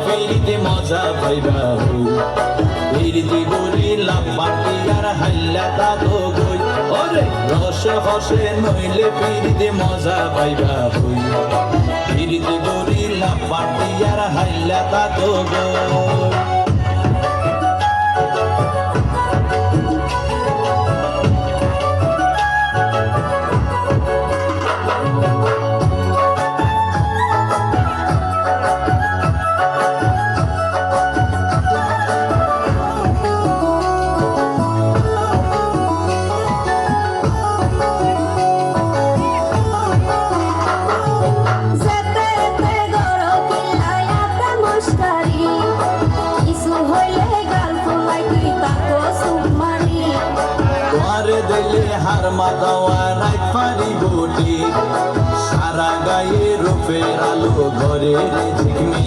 ফিরিতে মজা পাইবা হই ফিরিতে গরিলা পাটি আর হাইলা তা তো গই ওরে রসে হসে নইলে ফিরিতে মজা পাইবা হই ফিরিতে গরিলা পাটি আর হাইলা তা তো গই হার মাদাওয়া রাত পারি বটি সারা গায়ে রূপের আলো ঘরের ঝিকমি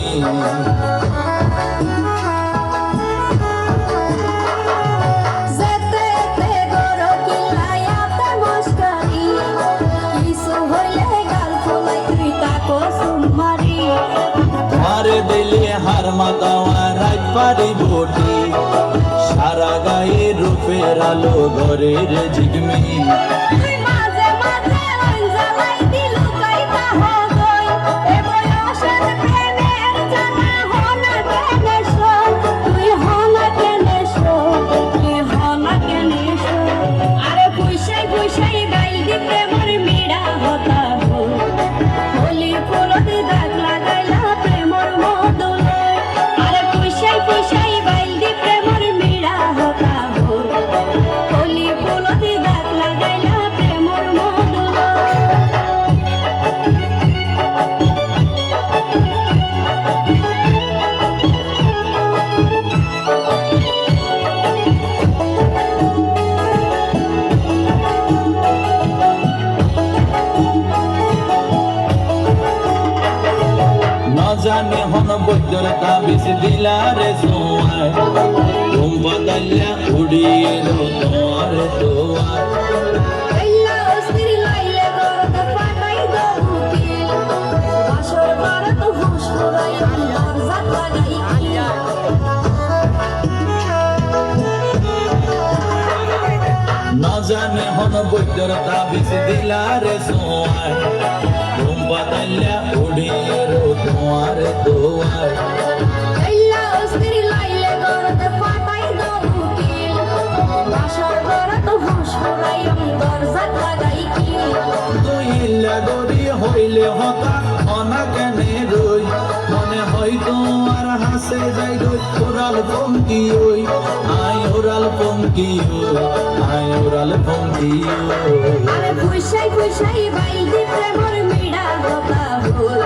দিলে হার মাদাওয়া রাত পারি বটি সারা গায়ে রূপের আলো ঘরের ঝিকমি জানে হন বৈদ্যর তাবিজ দিলারে সোয়ায় ঘুম বাতাল্লা উড়িয়ে রো তোমার দোয়ার না জানে হন বৈদ্যর তাবিজ দিলারে সোয়ায় ঘুম বাতাল্লা উড়িয়ে রো তোমার দোয়ার হইলে হতা অনা কেনে রই মনে হয় তোমার হাসে যাই রই ওরাল পঙ্কি ওই আই ওরাল পঙ্কি আই ওরাল পঙ্কি আরে খুশাই খুশাই বাইদি প্রেমর মিড়া হতা হল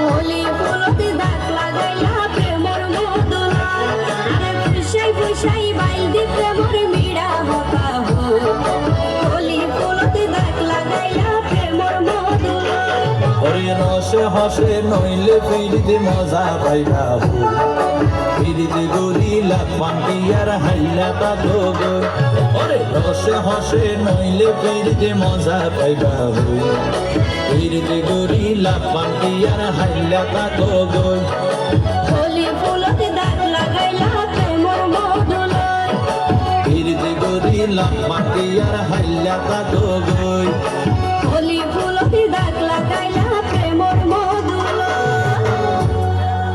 হোলি ফুলতে দাগ লাগাইলা প্রেমর মদলা আরে খুশাই খুশাই বাইদি প্রেমর মিড়া হতা হল হোলি ফুলতে দাগ লাগাইলা প্রেমর মদলা ওরে রসে হসে নইলে ফিরিতে মজা পাইবা ফিরিতে গরিলা পান্টি আর হাইলা তা তো গই ওরে রসে হসে নইলে ফিরিতে মজা পাইবা ফিরিতে গরিলা পান্টি আর হাইলা তা তো গই হোলি ফুলতে দাগ লাগাইলা প্রেমর মদলা ফিরিতে গরিলা পান্টি আর হাইলা তা তো